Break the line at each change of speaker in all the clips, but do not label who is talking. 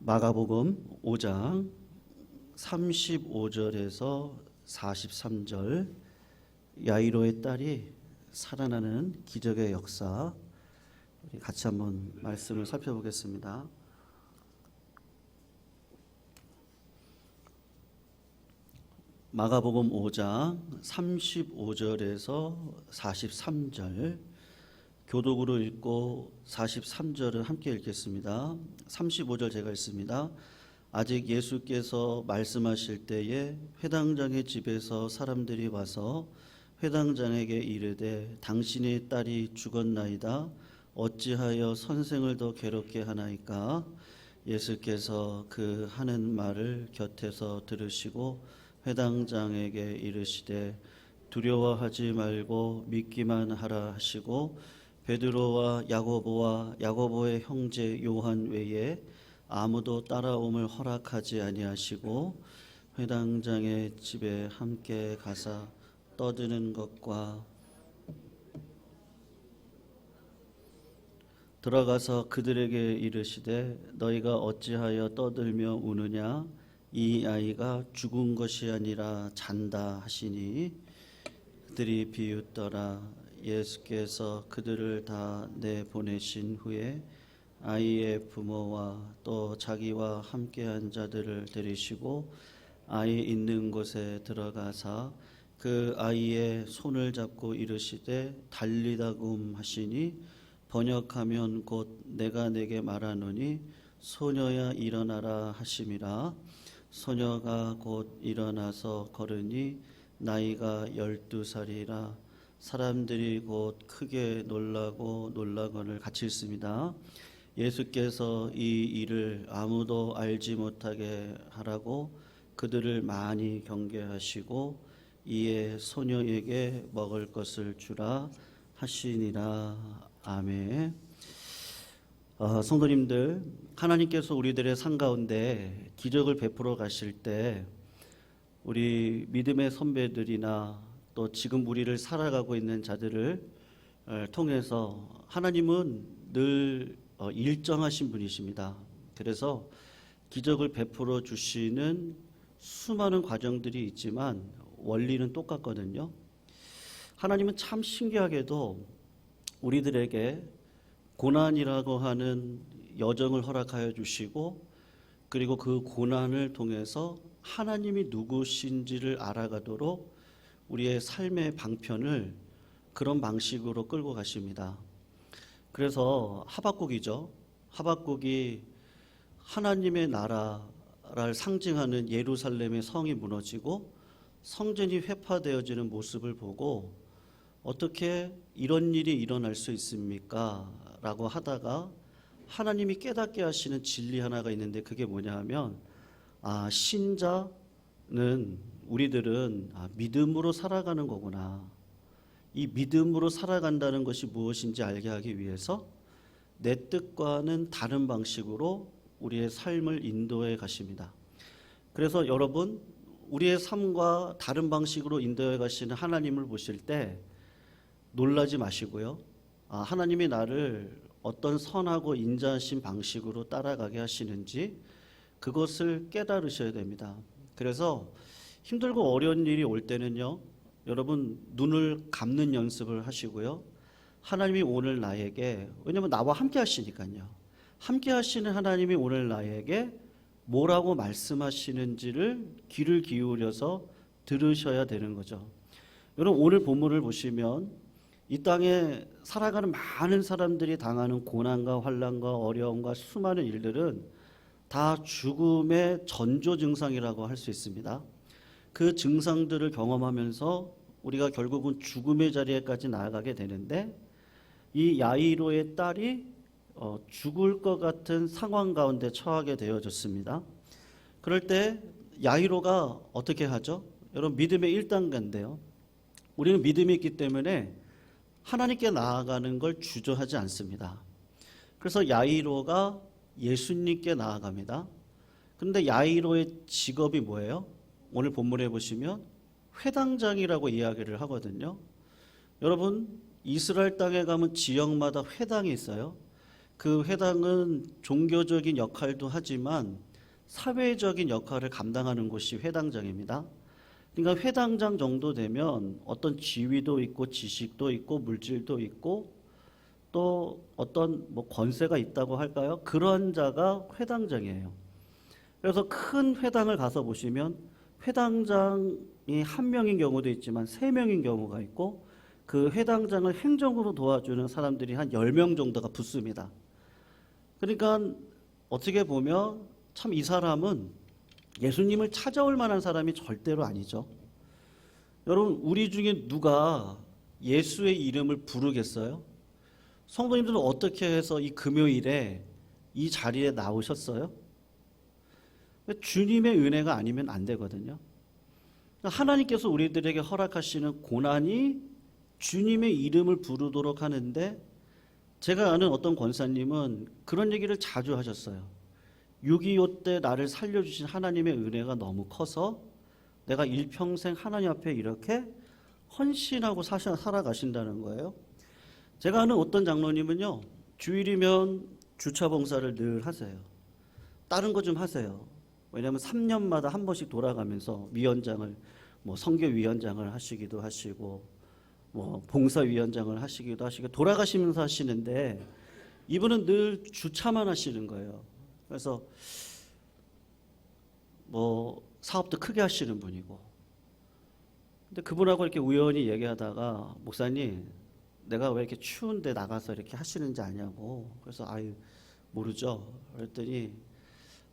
마가복음 5장 35절에서 43절, 야이로의 딸이 살아나는 기적의 역사, 우리 같이 한번 말씀을 살펴보겠습니다. 마가복음 5장 35절에서 43절, 교독으로 읽고 43절을 함께 읽겠습니다. 35절 제가 읽습니다. 아직 예수께서 말씀하실 때에 회당장의 집에서 사람들이 와서 회당장에게 이르되 당신의 딸이 죽었나이다. 어찌하여 선생을 더 괴롭게 하나이까? 예수께서 그 하는 말을 곁에서 들으시고 회당장에게 이르시되 두려워하지 말고 믿기만 하라 하시고 베드로와 야고보와 야고보의 형제 요한 외에 아무도 따라옴을 허락하지 아니하시고 회당장의 집에 함께 가사 떠드는 것과 들어가서 그들에게 이르시되 너희가 어찌하여 떠들며 우느냐? 이 아이가 죽은 것이 아니라 잔다 하시니 그들이 비웃더라. 예수께서 그들을 다 내보내신 후에 아이의 부모와 또 자기와 함께한 자들을 데리시고 아이 있는 곳에 들어가사 그 아이의 손을 잡고 이르시되 달리다굼 하시니 번역하면 곧 내가 내게 말하노니 소녀야 일어나라 하심이라. 소녀가 곧 일어나서 걸으니 나이가 12살이라. 사람들이 곧 크게 놀라거늘 같이 읽습니다. 예수께서 이 일을 아무도 알지 못하게 하라고 그들을 많이 경계하시고 이에 소녀에게 먹을 것을 주라 하시니라. 아멘. 성도님들, 하나님께서 우리들의 삶 가운데 기적을 베풀어 가실 때 우리 믿음의 선배들이나 또 지금 우리를 살아가고 있는 자들을 통해서 하나님은 늘 일정하신 분이십니다. 그래서 기적을 베풀어 주시는 수많은 과정들이 있지만 원리는 똑같거든요. 하나님은 참 신기하게도 우리들에게 고난이라고 하는 여정을 허락하여 주시고 그리고 그 고난을 통해서 하나님이 누구신지를 알아가도록 우리의 삶의 방편을 그런 방식으로 끌고 가십니다. 그래서 하박국이죠. 하박국이 하나님의 나라를 상징하는 예루살렘의 성이 무너지고 성전이 회파되어지는 모습을 보고 어떻게 이런 일이 일어날 수 있습니까? 라고 하다가 하나님이 깨닫게 하시는 진리 하나가 있는데 그게 뭐냐 하면 신자는 우리들은 믿음으로 살아가는 거구나. 이 믿음으로 살아간다는 것이 무엇인지 알게 하기 위해서 내 뜻과는 다른 방식으로 우리의 삶을 인도해 가십니다. 그래서 여러분, 우리의 삶과 다른 방식으로 인도해 가시는 하나님을 보실 때 놀라지 마시고요. 하나님이 나를 어떤 선하고 인자하신 방식으로 따라가게 하시는지 그것을 깨달으셔야 됩니다. 그래서 힘들고 어려운 일이 올 때는요, 여러분 눈을 감는 연습을 하시고요. 하나님이 오늘 나에게, 왜냐하면 나와 함께 하시니까요. 함께 하시는 하나님이 오늘 나에게 뭐라고 말씀하시는지를 귀를 기울여서 들으셔야 되는 거죠. 여러분 오늘 본문을 보시면 이 땅에 살아가는 많은 사람들이 당하는 고난과 환난과 어려움과 수많은 일들은 다 죽음의 전조 증상이라고 할 수 있습니다. 그 증상들을 경험하면서 우리가 결국은 죽음의 자리에까지 나아가게 되는데 이 야이로의 딸이 죽을 것 같은 상황 가운데 처하게 되어졌습니다. 그럴 때 야이로가 어떻게 하죠? 여러분 믿음의 1단계인데요. 우리는 믿음이 있기 때문에 하나님께 나아가는 걸 주저하지 않습니다. 그래서 야이로가 예수님께 나아갑니다. 그런데 야이로의 직업이 뭐예요? 오늘 본문에 보시면 회당장이라고 이야기를 하거든요. 여러분 이스라엘 땅에 가면 지역마다 회당이 있어요. 그 회당은 종교적인 역할도 하지만 사회적인 역할을 감당하는 곳이 회당장입니다. 그러니까 회당장 정도 되면 어떤 지위도 있고 지식도 있고 물질도 있고 또 어떤 뭐 권세가 있다고 할까요? 그런 자가 회당장이에요. 그래서 큰 회당을 가서 보시면 회당장이 한 명인 경우도 있지만 세 명인 경우가 있고 그 회당장을 행정으로 도와주는 사람들이 한 10명 정도가 붙습니다. 그러니까 어떻게 보면 참 이 사람은 예수님을 찾아올 만한 사람이 절대로 아니죠. 여러분, 우리 중에 누가 예수의 이름을 부르겠어요? 성도님들은 어떻게 해서 이 금요일에 이 자리에 나오셨어요? 주님의 은혜가 아니면 안 되거든요. 하나님께서 우리들에게 허락하시는 고난이 주님의 이름을 부르도록 하는데, 제가 아는 어떤 권사님은 그런 얘기를 자주 하셨어요. 6.25 때 나를 살려주신 하나님의 은혜가 너무 커서 내가 일평생 하나님 앞에 이렇게 헌신하고 살아가신다는 거예요. 제가 아는 어떤 장로님은요, 주일이면 주차 봉사를 늘 하세요. 다른 거 좀 하세요. 왜냐하면 3년마다 한 번씩 돌아가면서 위원장을, 뭐 선교위원장을 하시기도 하시고, 뭐 봉사위원장을 하시기도 하시고 돌아가시면서 하시는데, 이분은 늘 주차만 하시는 거예요. 그래서 뭐 사업도 크게 하시는 분이고, 근데 그분하고 이렇게 우연히 얘기하다가, 목사님, 내가 왜 이렇게 추운데 나가서 이렇게 하시는지 아냐고. 그래서 아유, 모르죠. 그랬더니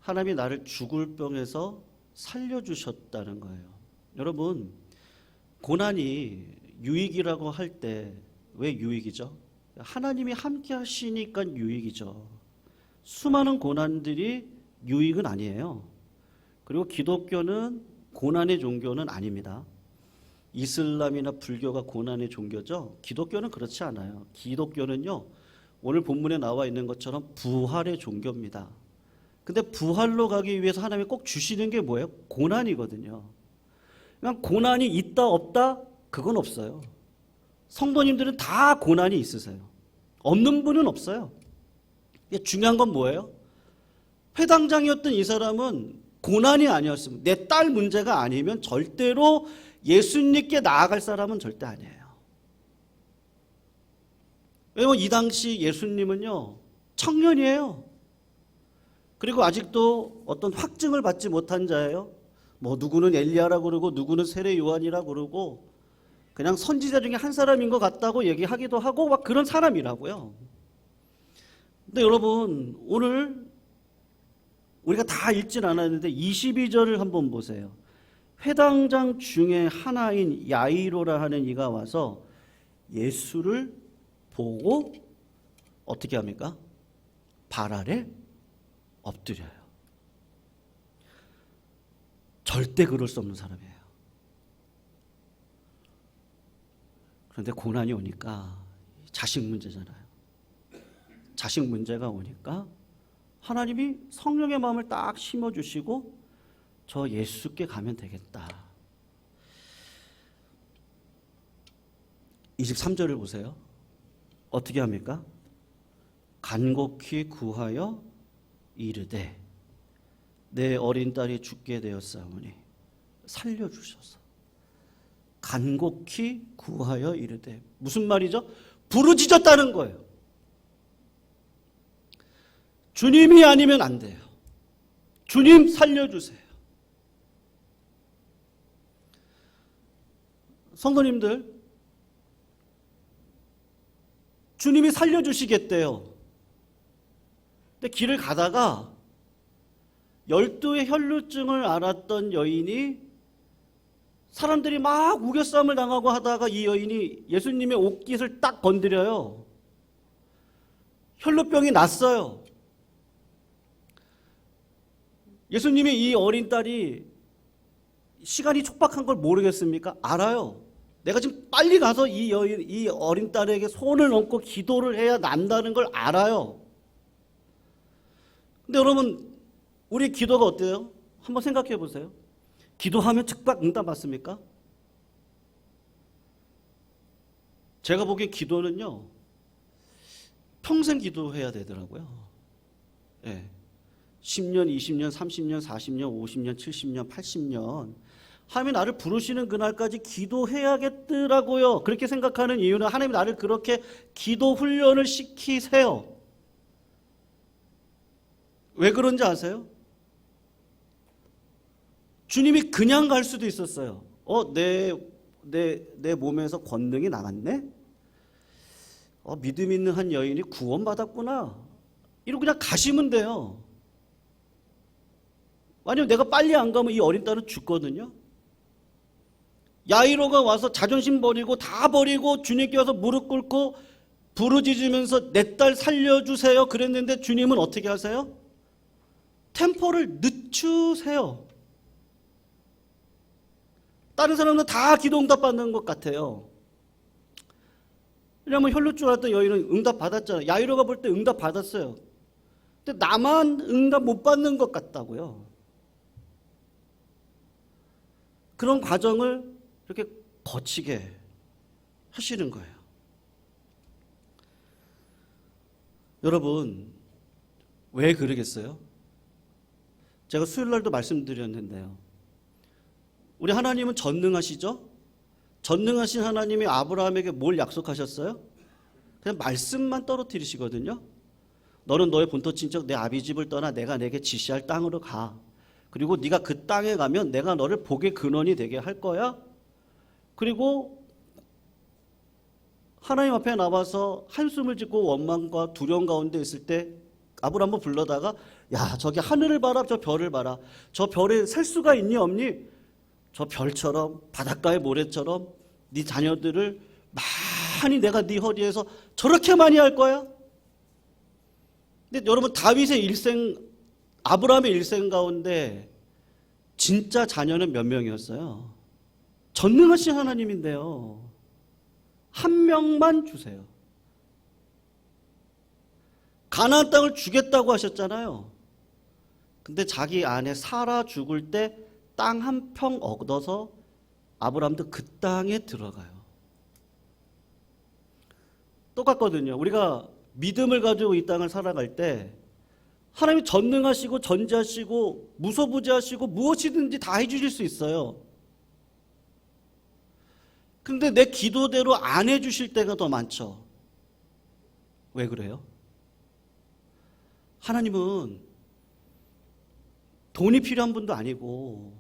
하나님이 나를 죽을 병에서 살려주셨다는 거예요. 여러분, 고난이 유익이라고 할 때 왜 유익이죠? 하나님이 함께 하시니까 유익이죠. 수많은 고난들이 유익은 아니에요. 그리고 기독교는 고난의 종교는 아닙니다. 이슬람이나 불교가 고난의 종교죠. 기독교는 그렇지 않아요. 기독교는요, 오늘 본문에 나와 있는 것처럼 부활의 종교입니다. 근데 부활로 가기 위해서 하나님이 꼭 주시는 게 뭐예요? 고난이거든요. 그냥 고난이 있다 없다? 그건 없어요. 성도님들은 다 고난이 있으세요. 없는 분은 없어요. 중요한 건 뭐예요? 회당장이었던 이 사람은 고난이 아니었으면, 내 딸 문제가 아니면 절대로 예수님께 나아갈 사람은 절대 아니에요. 왜냐면 이 당시 예수님은요, 청년이에요. 그리고 아직도 어떤 확증을 받지 못한 자예요. 뭐 누구는 엘리야라고 그러고 누구는 세례 요한이라고 그러고 그냥 선지자 중에 한 사람인 것 같다고 얘기하기도 하고 막 그런 사람이라고요. 근데 여러분, 오늘 우리가 다 읽진 않았는데 22절을 한번 보세요. 회당장 중에 하나인 야이로라 하는 이가 와서 예수를 보고 어떻게 합니까? 발 아래 엎드려요. 절대 그럴 수 없는 사람이에요. 그런데 고난이 오니까, 자식 문제잖아요. 자식 문제가 오니까 하나님이 성령의 마음을 딱 심어주시고 저 예수께 가면 되겠다. 23절을 보세요. 어떻게 합니까? 간곡히 구하여 이르되 내 어린 딸이 죽게 되었사오니 살려주셔서. 간곡히 구하여 이르되, 무슨 말이죠? 부르짖었다는 거예요. 주님이 아니면 안 돼요. 주님 살려주세요. 성도님들, 주님이 살려주시겠대요. 근데 길을 가다가 12의 혈루증을 앓았던 여인이, 사람들이 막 우겨싸움을 당하고 하다가 이 여인이 예수님의 옷깃을 딱 건드려요. 혈루병이 났어요. 예수님이 이 어린 딸이 시간이 촉박한 걸 모르겠습니까? 알아요. 내가 지금 빨리 가서 이 어린 딸에게 손을 얹고 기도를 해야 난다는 걸 알아요. 근데 여러분, 우리 기도가 어때요? 한번 생각해 보세요. 기도하면 즉각 응답 받습니까? 제가 보기엔 기도는요, 평생 기도해야 되더라고요. 예. 10년, 20년, 30년, 40년, 50년, 70년, 80년 하나님이 나를 부르시는 그날까지 기도해야겠더라고요. 그렇게 생각하는 이유는 하나님이 나를 그렇게 기도 훈련을 시키세요. 왜 그런지 아세요? 주님이 그냥 갈 수도 있었어요. 내 몸에서 권능이 나갔네? 믿음 있는 한 여인이 구원받았구나. 이러고 그냥 가시면 돼요. 아니면 내가 빨리 안 가면 이 어린 딸은 죽거든요. 야이로가 와서 자존심 버리고 다 버리고 주님께 와서 무릎 꿇고 부르짖으면서 내 딸 살려주세요 그랬는데 주님은 어떻게 하세요? 템포를 늦추세요. 다른 사람은 다 기도 응답 받는 것 같아요. 왜냐하면 혈루증 왔던 여인은 응답 받았잖아요. 야이로가 볼 때 응답 받았어요. 근데 나만 응답 못 받는 것 같다고요. 그런 과정을 이렇게 거치게 하시는 거예요. 여러분, 왜 그러겠어요? 제가 수요일 날도 말씀드렸는데요. 우리 하나님은 전능하시죠? 전능하신 하나님이 아브라함에게 뭘 약속하셨어요? 그냥 말씀만 떨어뜨리시거든요. 너는 너의 본토 친척 내 아비 집을 떠나 내가 내게 지시할 땅으로 가. 그리고 네가 그 땅에 가면 내가 너를 복의 근원이 되게 할 거야. 그리고 하나님 앞에 나와서 한숨을 짓고 원망과 두려움 가운데 있을 때 아브라함을 불러다가 야 저기 하늘을 봐라 저 별을 봐라 저 별에 셀 수가 있니 없니? 저 별처럼 바닷가의 모래처럼 네 자녀들을 많이 내가 네 허리에서 저렇게 많이 할 거야. 근데 여러분 다윗의 일생 아브라함의 일생 가운데 진짜 자녀는 몇 명이었어요? 전능하신 하나님인데요. 한 명만 주세요. 가나안 땅을 주겠다고 하셨잖아요. 근데 자기 아내 사라 죽을 때 땅 한 평 얻어서 아브라함도 그 땅에 들어가요. 똑같거든요. 우리가 믿음을 가지고 이 땅을 살아갈 때 하나님이 전능하시고 전지하시고 무소부지하시고 무엇이든지 다 해주실 수 있어요. 근데 내 기도대로 안 해주실 때가 더 많죠. 왜 그래요? 하나님은 돈이 필요한 분도 아니고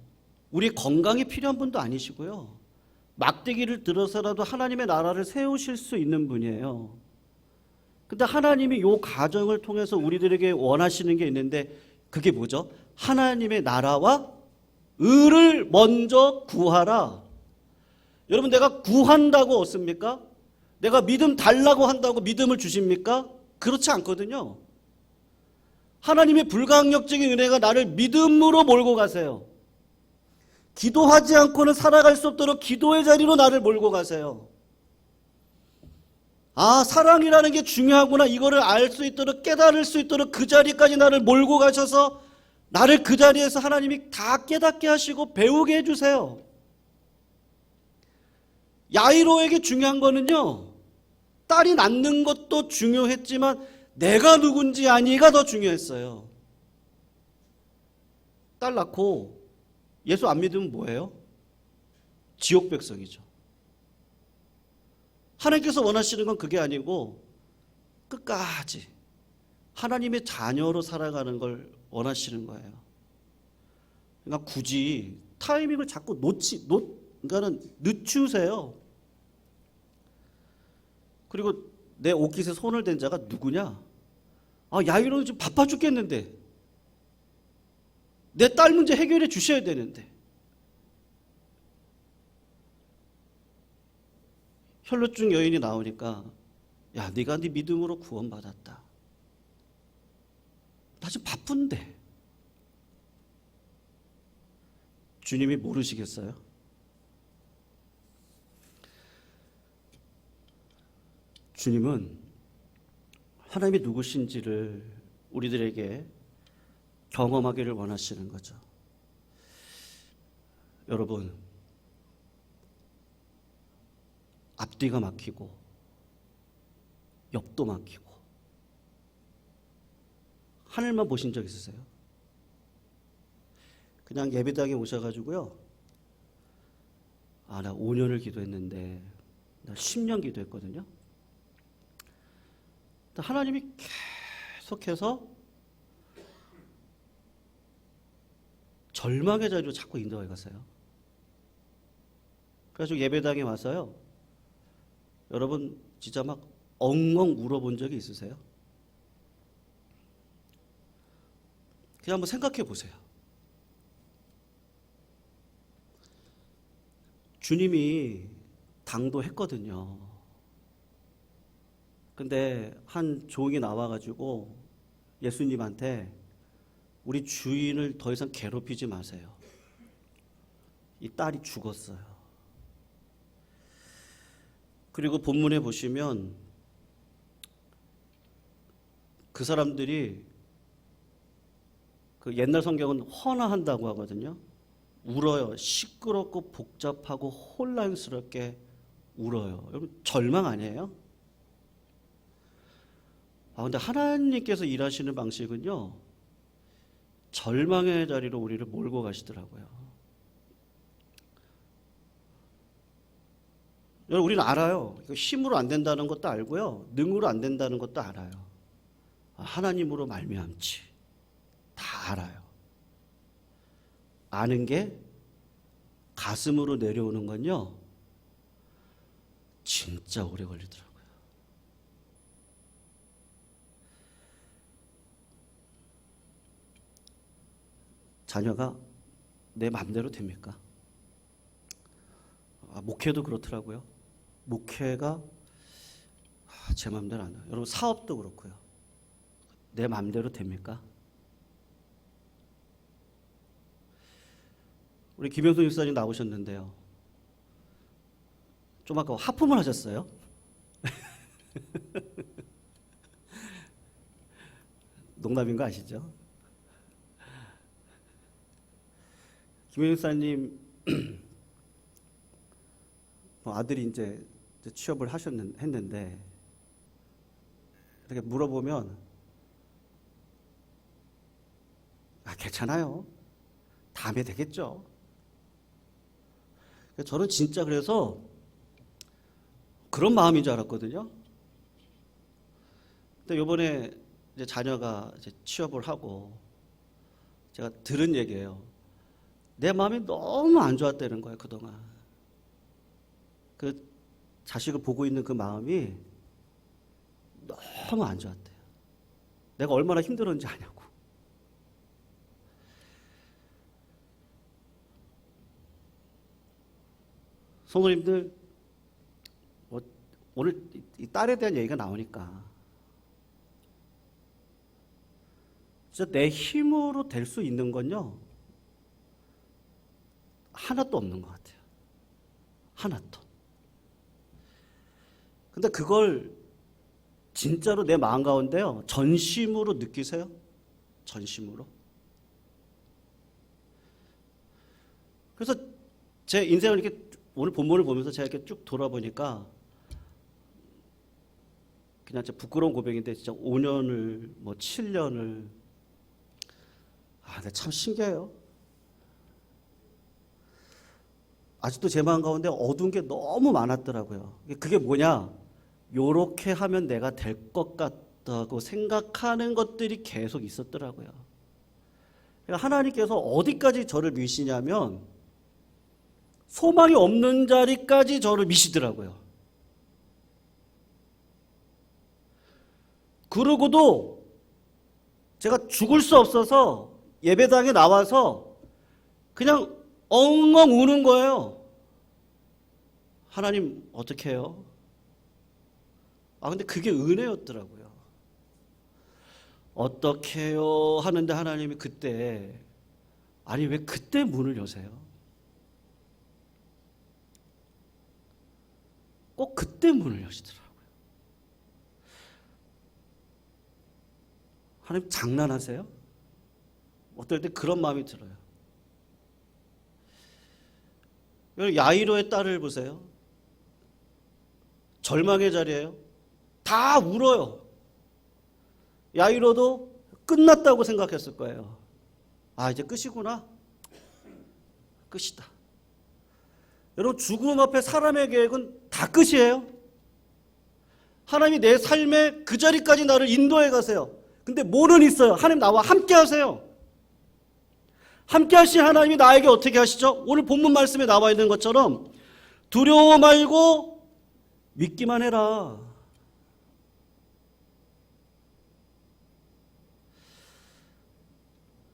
우리 건강이 필요한 분도 아니시고요. 막대기를 들어서라도 하나님의 나라를 세우실 수 있는 분이에요. 근데 하나님이 이 과정을 통해서 우리들에게 원하시는 게 있는데 그게 뭐죠? 하나님의 나라와 의를 먼저 구하라. 여러분 내가 구한다고 얻습니까? 내가 믿음 달라고 한다고 믿음을 주십니까? 그렇지 않거든요. 하나님의 불가항력적인 은혜가 나를 믿음으로 몰고 가세요. 기도하지 않고는 살아갈 수 없도록 기도의 자리로 나를 몰고 가세요. 아, 사랑이라는 게 중요하구나. 이거를 알 수 있도록 깨달을 수 있도록 그 자리까지 나를 몰고 가셔서 나를 그 자리에서 하나님이 다 깨닫게 하시고 배우게 해주세요. 야이로에게 중요한 거는요. 딸이 낳는 것도 중요했지만 내가 누군지 아니가 더 중요했어요. 딸 낳고 예수 안 믿으면 뭐예요? 지옥 백성이죠. 하나님께서 원하시는 건 그게 아니고 끝까지 하나님의 자녀로 살아가는 걸 원하시는 거예요. 그러니까 굳이 타이밍을 자꾸 그러니까는 늦추세요. 그리고 내 옷깃에 손을 댄 자가 누구냐? 아, 야이로는 지금 바빠 죽겠는데 내 딸 문제 해결해 주셔야 되는데 혈루증 여인이 나오니까 야 네가 네 믿음으로 구원받았다. 나 지금 바쁜데 주님이 모르시겠어요? 주님은 하나님이 누구신지를 우리들에게 경험하기를 원하시는 거죠. 여러분, 앞뒤가 막히고 옆도 막히고 하늘만 보신 적 있으세요? 그냥 예배당에 오셔가지고요. 나 5년을 기도했는데, 나 10년 기도했거든요. 하나님이 계속해서 절망의 자리로 자꾸 인도해 갔어요. 그래서 예배당에 와서요. 여러분 진짜 막 엉엉 울어본 적이 있으세요? 그냥 한번 생각해 보세요. 주님이 당도했거든요. 근데 한 종이 나와가지고 예수님한테 우리 주인을 더 이상 괴롭히지 마세요. 이 딸이 죽었어요. 그리고 본문에 보시면 그 사람들이 그 옛날 성경은 헌화한다고 하거든요. 울어요. 시끄럽고 복잡하고 혼란스럽게 울어요. 여러분 절망 아니에요? 근데 하나님께서 일하시는 방식은요. 절망의 자리로 우리를 몰고 가시더라고요. 여러분 우리는 알아요. 힘으로 안 된다는 것도 알고요. 능으로 안 된다는 것도 알아요. 하나님으로 말미암지. 다 알아요. 아는 게 가슴으로 내려오는 건요. 진짜 오래 걸리더라고요. 자녀가 내 마음대로 됩니까? 목회도 그렇더라고요. 목회가 제 마음대로 안 돼요. 여러분 사업도 그렇고요. 내 마음대로 됩니까? 우리 김영선 목사님 나오셨는데요. 좀 아까 하품을 하셨어요? 농담인 거 아시죠? 김영선 목사님 아들이 이제 취업을 했는데 이렇게 물어보면 괜찮아요. 다음에 되겠죠. 저는 진짜 그래서 그런 마음인 줄 알았거든요. 근데 이번에 이제 자녀가 이제 취업을 하고 제가 들은 얘기예요. 내 마음이 너무 안 좋았다는 거예요, 그동안. 그 자식을 보고 있는 그 마음이 너무 안 좋았대요. 내가 얼마나 힘들었는지 아냐고. 성도님들, 오늘 이 딸에 대한 얘기가 나오니까 진짜 내 힘으로 될 수 있는 건요 하나도 없는 것 같아요. 하나도. 근데 그걸 진짜로 내 마음 가운데요 전심으로 느끼세요? 전심으로. 그래서 제 인생을 이렇게 오늘 본문을 보면서 제가 이렇게 쭉 돌아보니까 그냥 진짜 부끄러운 고백인데 진짜 5년을 7년을 근데 참 신기해요. 아직도 제 마음 가운데 어두운 게 너무 많았더라고요. 그게 뭐냐? 요렇게 하면 내가 될 것 같다고 생각하는 것들이 계속 있었더라고요. 그러니까 하나님께서 어디까지 저를 미시냐면 소망이 없는 자리까지 저를 미시더라고요. 그러고도 제가 죽을 수 없어서 예배당에 나와서 그냥 엉엉 우는 거예요. 하나님 어떻게 해요? 근데 그게 은혜였더라고요. 어떻게 해요? 하는데 하나님이 그때 왜 그때 문을 여세요? 꼭 그때 문을 여시더라고요. 하나님 장난하세요? 어떨 때 그런 마음이 들어요. 야이로의 딸을 보세요. 절망의 자리예요. 다 울어요. 야이로도 끝났다고 생각했을 거예요. 아, 이제 끝이구나. 끝이다. 여러분, 죽음 앞에 사람의 계획은 다 끝이에요. 하나님이 내 삶의 그 자리까지 나를 인도해 가세요. 근데 뭐는 있어요? 하나님 나와 함께 하세요. 함께 하신 하나님이 나에게 어떻게 하시죠? 오늘 본문 말씀에 나와 있는 것처럼 두려워 말고 믿기만 해라.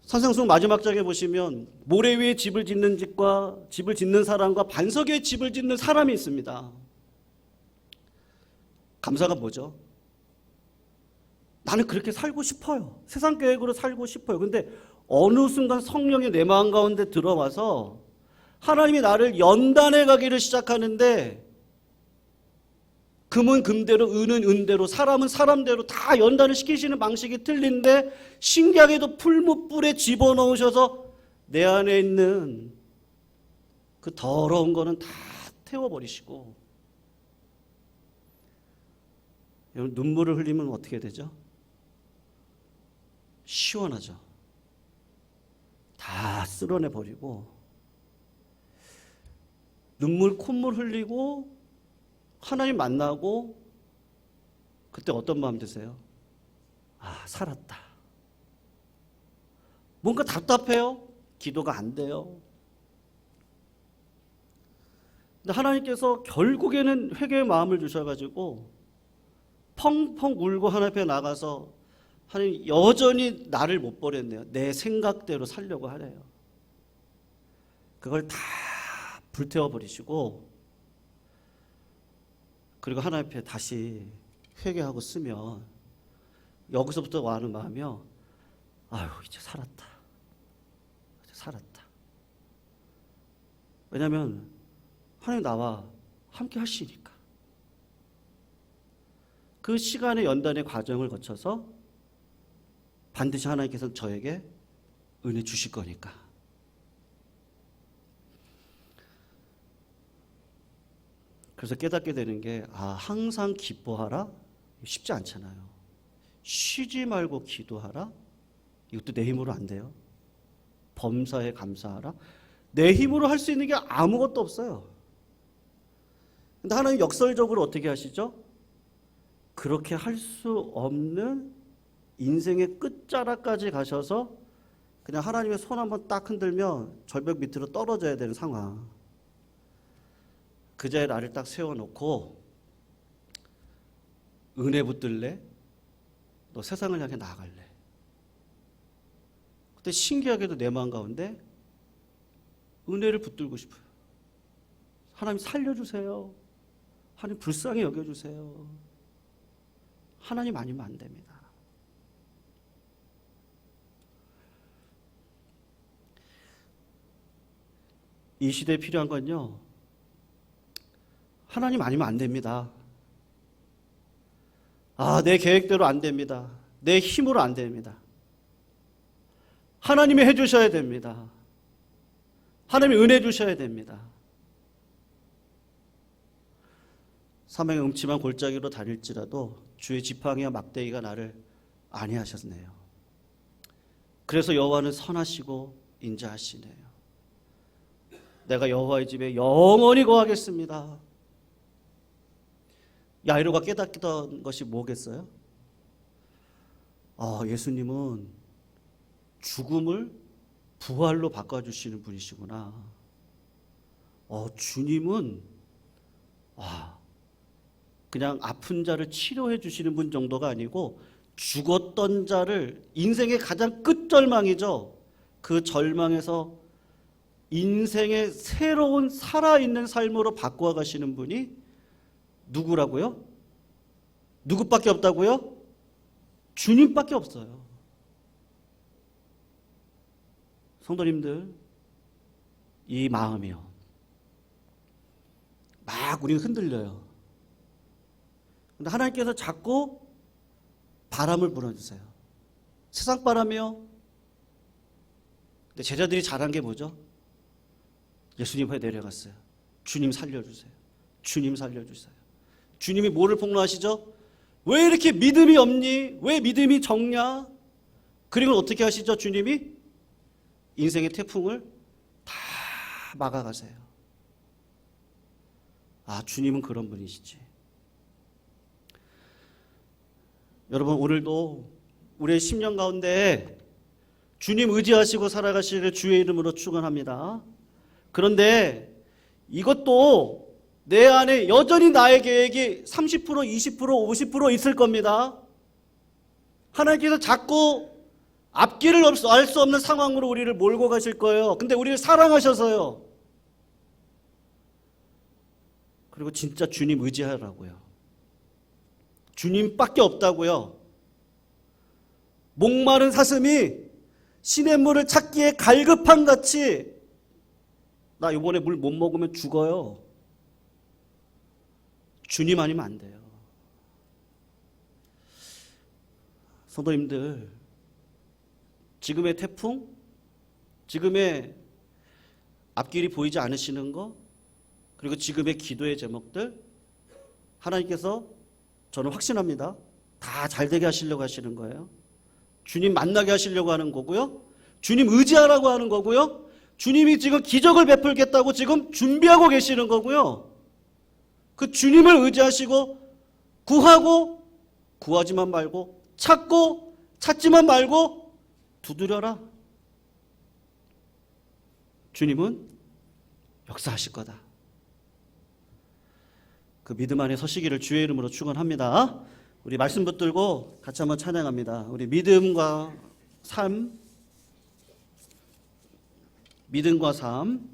산상수훈 마지막 장에 보시면 모래 위에 집을 짓는 집과 집을 짓는 사람과 반석 위에 집을 짓는 사람이 있습니다. 감사가 뭐죠? 나는 그렇게 살고 싶어요. 세상 계획으로 살고 싶어요. 근데 어느 순간 성령이 내 마음 가운데 들어와서 하나님이 나를 연단해 가기를 시작하는데 금은 금대로 은은 은대로 사람은 사람대로 다 연단을 시키시는 방식이 틀린데 신기하게도 풀무불에 집어넣으셔서 내 안에 있는 그 더러운 거는 다 태워버리시고 여러분 눈물을 흘리면 어떻게 되죠? 시원하죠. 다 쓸어내버리고 눈물 콧물 흘리고 하나님 만나고 그때 어떤 마음 드세요? 아, 살았다. 뭔가 답답해요. 기도가 안 돼요. 근데 하나님께서 결국에는 회개의 마음을 주셔가지고 펑펑 울고 하나님 앞에 나가서 하나님 여전히 나를 못 버렸네요. 내 생각대로 살려고 하래요. 그걸 다 불태워버리시고 그리고 하나님 앞에 다시 회개하고 쓰면 여기서부터 와는 마음이요. 아유, 이제 살았다. 이제 살았다. 왜냐하면 하나님 나와 함께 하시니까. 그 시간의 연단의 과정을 거쳐서 반드시 하나님께서 저에게 은혜 주실 거니까. 그래서 깨닫게 되는 게 항상 기뻐하라? 쉽지 않잖아요. 쉬지 말고 기도하라? 이것도 내 힘으로 안 돼요. 범사에 감사하라? 내 힘으로 할 수 있는 게 아무것도 없어요. 근데 하나님 역설적으로 어떻게 하시죠? 그렇게 할 수 없는 인생의 끝자락까지 가셔서 그냥 하나님의 손 한번 딱 흔들면 절벽 밑으로 떨어져야 되는 상황. 그 자리에 나를 딱 세워놓고 은혜 붙들래? 너 세상을 향해 나아갈래? 그때 신기하게도 내 마음 가운데 은혜를 붙들고 싶어요. 하나님 살려주세요. 하나님 불쌍히 여겨주세요. 하나님 아니면 안 됩니다. 이 시대에 필요한 건요, 하나님 아니면 안 됩니다. 내 계획대로 안 됩니다. 내 힘으로 안 됩니다. 하나님이 해주셔야 됩니다. 하나님이 은혜 주셔야 됩니다. 사망의 음침한 골짜기로 다닐지라도 주의 지팡이와 막대기가 나를 안위하셨네요. 그래서 여호와는 선하시고 인자하시네요. 내가 여호와의 집에 영원히 거하겠습니다. 야이로가 깨닫던 것이 뭐겠어요? 예수님은 죽음을 부활로 바꿔주시는 분이시구나. 주님은 그냥 아픈 자를 치료해 주시는 분 정도가 아니고 죽었던 자를 인생의 가장 끝절망이죠. 그 절망에서 인생의 새로운 살아있는 삶으로 바꿔 가시는 분이 누구라고요? 누구밖에 없다고요? 주님밖에 없어요. 성도님들, 이 마음이요. 막 우리는 흔들려요. 근데 하나님께서 자꾸 바람을 불어주세요. 세상 바람이요. 근데 제자들이 잘한 게 뭐죠? 예수님 앞에 내려갔어요. 주님 살려주세요. 주님 살려주세요. 주님이 뭐를 폭로하시죠? 왜 이렇게 믿음이 없니? 왜 믿음이 적냐? 그리고 어떻게 하시죠? 주님이 인생의 태풍을 다 막아가세요. 아, 주님은 그런 분이시지. 여러분, 오늘도 우리의 10년 가운데 주님 의지하시고 살아가시기를 주의 이름으로 축원합니다. 그런데 이것도 내 안에 여전히 나의 계획이 30%, 20%, 50% 있을 겁니다. 하나님께서 자꾸 앞길을 알 수 없는 상황으로 우리를 몰고 가실 거예요. 근데 우리를 사랑하셔서요. 그리고 진짜 주님 의지하라고요. 주님밖에 없다고요. 목마른 사슴이 시냇물을 찾기에 갈급한 같이 나 이번에 물 못 먹으면 죽어요. 주님 아니면 안 돼요. 성도님들, 지금의 태풍, 지금의 앞길이 보이지 않으시는 거, 그리고 지금의 기도의 제목들, 하나님께서 저는 확신합니다. 다 잘되게 하시려고 하시는 거예요. 주님 만나게 하시려고 하는 거고요. 주님 의지하라고 하는 거고요. 주님이 지금 기적을 베풀겠다고 지금 준비하고 계시는 거고요. 그 주님을 의지하시고 구하고 구하지만 말고 찾고 찾지만 말고 두드려라. 주님은 역사하실 거다. 그 믿음 안에 서시기를 주의 이름으로 축원합니다. 우리 말씀 붙들고 같이 한번 찬양합니다. 우리 믿음과 삶, 믿음과 삶.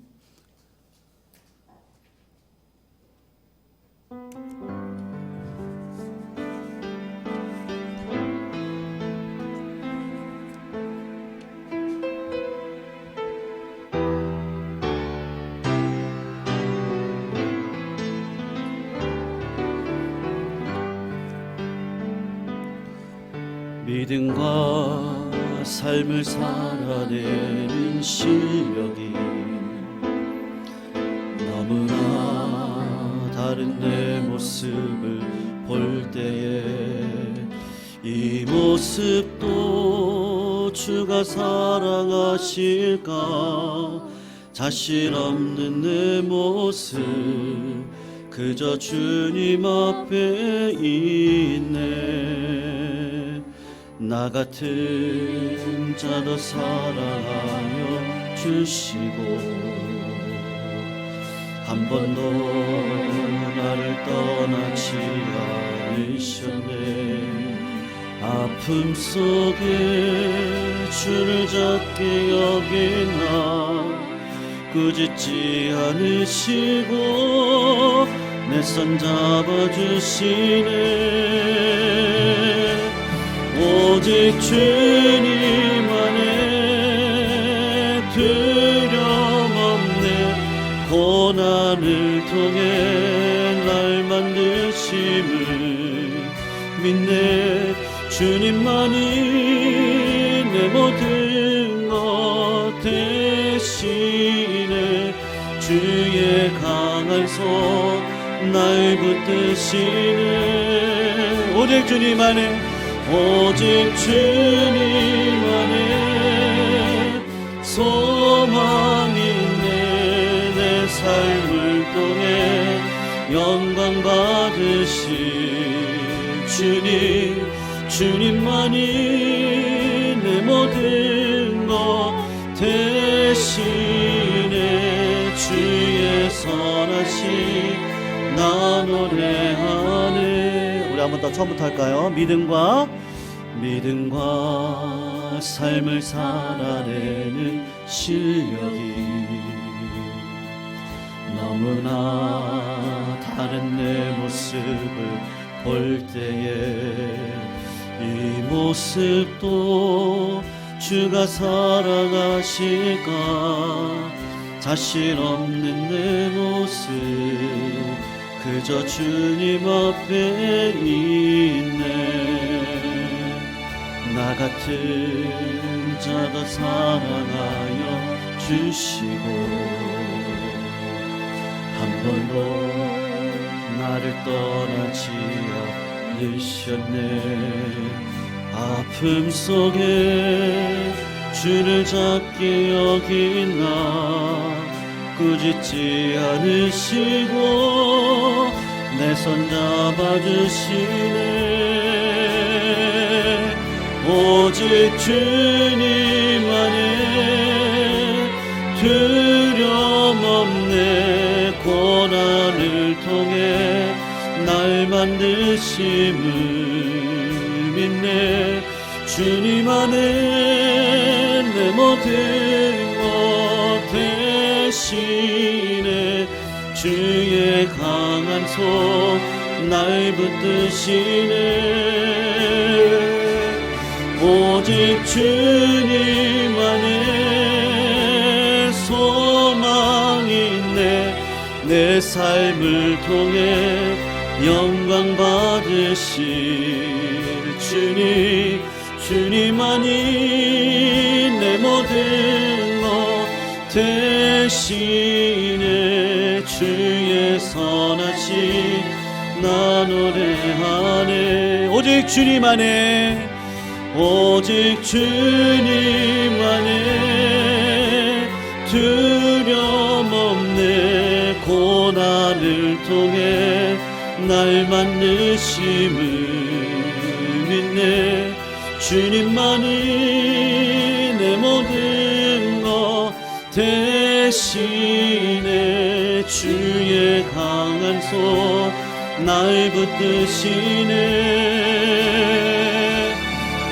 믿음과 삶을 살아내는 실력이 너무나 다른 내 모습을 볼 때에 이 모습도 주가 사랑하실까. 자신 없는 내 모습 그저 주님 앞에 있네. 나 같은 자도 사랑하여 주시고 한 번도 나를 떠나지 않으셨네. 아픔 속에 주를 잡게 여긴 나 꾸짖지 않으시고 내 손 잡아주시네. 오직 주님 안에 두려움 없네. 고난을 통해 날 만드심을 믿네. 주님만이 내 모든 것 대신에 주의 강한 손 날 붙드시네. 오직 주님 안에 오직 주님 안에 소망이 있네. 내 삶을 통해 영광 받으실 주님, 주님만이 내 모든 것 대신에 주의 선하심 나 노래하네. 우리 한 번 더 처음부터 할까요? 믿음과 삶을 살아내는 실력이 너무나 다른 내 모습을 볼 때에 이 모습도 주가 사랑하실까. 자신 없는 내 모습 그저 주님 앞에 있네. 나 같은 자도 사랑하여 주시고 한 번도 나를 떠나지 않으셨네. 아픔 속에 주를 잡게 여긴 나 꾸짖지 않으시고 내 손 잡아주시네. 오직 주님 안에 두려움 없네. 고난을 통해 날 만드심을 믿네. 주님 안에 내 모든 것 대신에 주의 강한 손 날 붙드시네. 오직 주님 안에 소망이 있네. 내 삶을 통해 영광 받으실 주님만이 내 모든 것 대신에 주의 선하심 나 노래하네. 오직 주님 안에 오직 주님 안에 두려움 없네. 고난을 통해 날 만드심을 믿네. 주님만이 내 모든 것 대신에 주의 강한 손 날 붙드시네.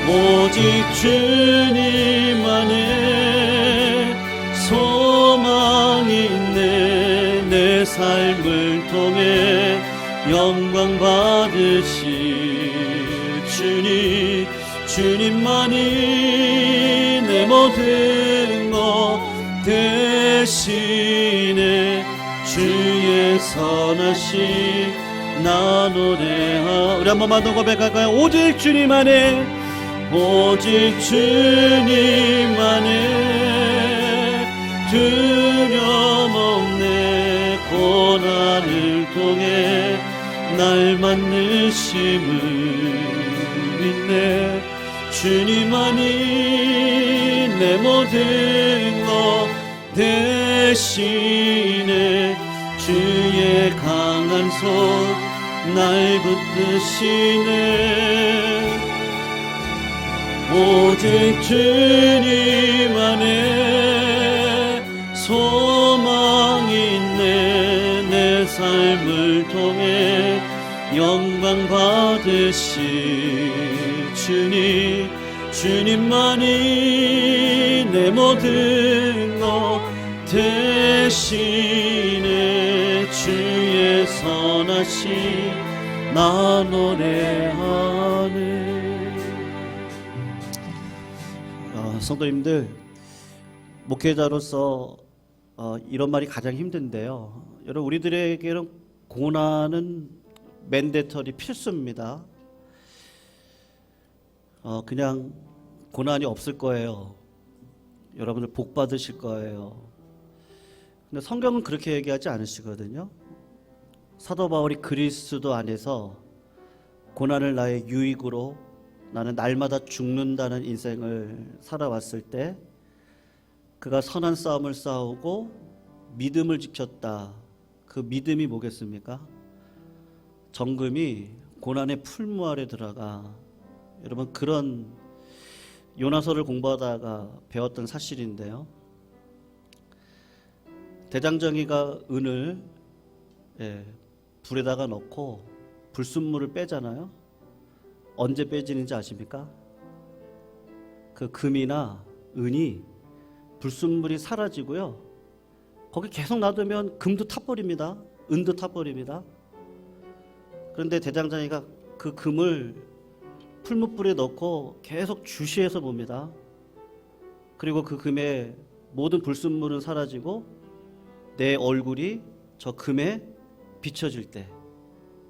오직 주님 안에 소망이 있네. 내 삶을 통해 영광 받으실 주님만이 내 모든 것 대신에 주의 선하심 나 노래하. 우리 한 번만 더 고백할까요? 오직 주님 안에 오직 주님 안에 두려움 없네. 고난을 통해 날 만드심을 믿네. 주님만이 내 모든 것 대신에 주의 강한 손 날 붙드시네. 오직 주님 안에 소망이 있네. 내 삶을 통해 영광 받으실 주님만이 내 모든 것 대신에 주의 선하심 나 노래하네. 성도님들, 목회자로서 이런 말이 가장 힘든데요. 여러분, 우리들에게는 고난은 맨데터리 필수입니다. 그냥 고난이 없을 거예요. 여러분들 복 받으실 거예요. 근데 성경은 그렇게 얘기하지 않으시거든요. 사도 바울이 그리스도 안에서 고난을 나의 유익으로 나는 날마다 죽는다는 인생을 살아왔을 때 그가 선한 싸움을 싸우고 믿음을 지켰다. 그 믿음이 뭐겠습니까? 정금이 고난의 풀무 아래 들어가. 여러분, 그런 요나서를 공부하다가 배웠던 사실인데요. 대장정이가 은을 불에다가 넣고 불순물을 빼잖아요. 언제 빼지는지 아십니까? 그 금이나 은이 불순물이 사라지고요. 거기 계속 놔두면 금도 타버립니다. 은도 타버립니다. 그런데 대장장이가 그 금을 풀무불에 넣고 계속 주시해서 봅니다. 그리고 그 금의 모든 불순물은 사라지고 내 얼굴이 저 금에 비춰질 때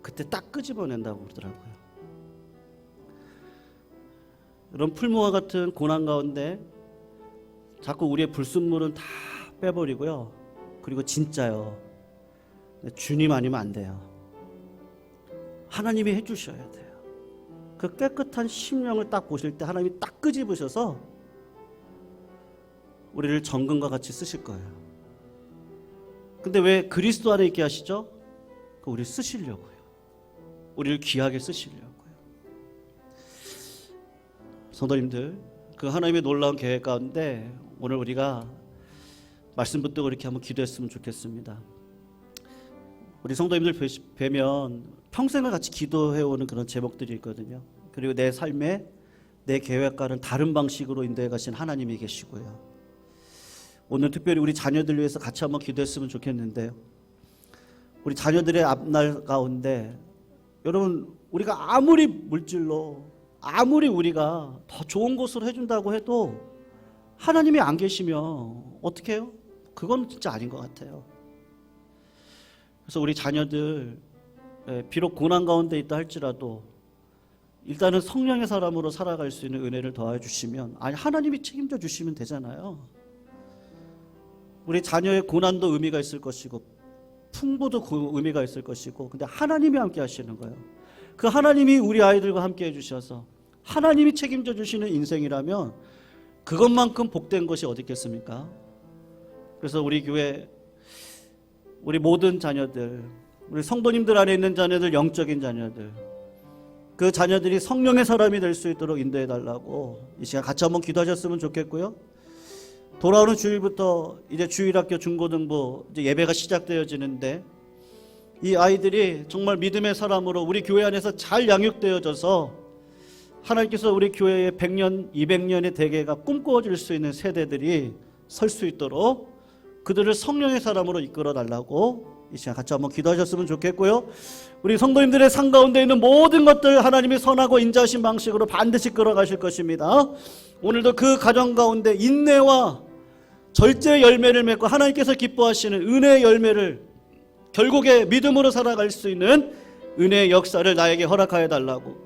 그때 딱 끄집어낸다고 그러더라고요. 이런 풀무와 같은 고난 가운데 자꾸 우리의 불순물은 다 빼버리고요. 그리고 진짜요, 주님 아니면 안 돼요. 하나님이 해주셔야 돼요. 그 깨끗한 심령을 딱 보실 때 하나님이 딱 끄집으셔서 우리를 정금과 같이 쓰실 거예요. 근데 왜 그리스도 안에 있게 하시죠? 우리 쓰시려고요. 우리를 귀하게 쓰시려고요. 성도님들, 그 하나님의 놀라운 계획 가운데 오늘 우리가 말씀 붙들고 이렇게 한번 기도했으면 좋겠습니다. 우리 성도님들 뵈면 평생을 같이 기도해오는 그런 제목들이 있거든요. 그리고 내 삶에 내 계획과는 다른 방식으로 인도해 가신 하나님이 계시고요. 오늘 특별히 우리 자녀들 위해서 같이 한번 기도했으면 좋겠는데요. 우리 자녀들의 앞날 가운데 여러분, 우리가 아무리 물질로 아무리 우리가 더 좋은 곳으로 해준다고 해도 하나님이 안 계시면 어떻게 해요? 그건 진짜 아닌 것 같아요. 그래서 우리 자녀들 비록 고난 가운데 있다 할지라도 일단은 성령의 사람으로 살아갈 수 있는 은혜를 더해 주시면, 아니 하나님이 책임져 주시면 되잖아요. 우리 자녀의 고난도 의미가 있을 것이고 풍부도 그 의미가 있을 것이고, 근데 하나님이 함께 하시는 거예요. 그 하나님이 우리 아이들과 함께 해주셔서 하나님이 책임져 주시는 인생이라면 그것만큼 복된 것이 어디 있겠습니까? 그래서 우리 교회, 우리 모든 자녀들, 우리 성도님들 안에 있는 자녀들, 영적인 자녀들, 그 자녀들이 성령의 사람이 될 수 있도록 인도해 달라고 이 시간 같이 한번 기도하셨으면 좋겠고요. 돌아오는 주일부터 이제 주일학교 중고등부 이제 예배가 시작되어지는데, 이 아이들이 정말 믿음의 사람으로 우리 교회 안에서 잘 양육되어져서 하나님께서 우리 교회의 100년, 200년의 대계가 꿈꾸어질 수 있는 세대들이 설 수 있도록 그들을 성령의 사람으로 이끌어 달라고 이 시간 같이 한번 기도하셨으면 좋겠고요. 우리 성도님들의 삶 가운데 있는 모든 것들 하나님이 선하고 인자하신 방식으로 반드시 끌어가실 것입니다. 오늘도 그 가정 가운데 인내와 절제의 열매를 맺고 하나님께서 기뻐하시는 은혜의 열매를, 결국에 믿음으로 살아갈 수 있는 은혜의 역사를 나에게 허락하여 달라고,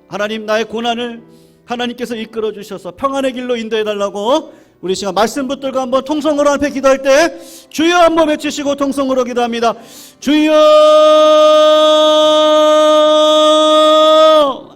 하나님 나의 고난을 하나님께서 이끌어 주셔서 평안의 길로 인도해 달라고 우리 시간 말씀 붙들고 한번 통성으로 앞에 기도할 때 주여 한번 외치시고 통성으로 기도합니다. 주여!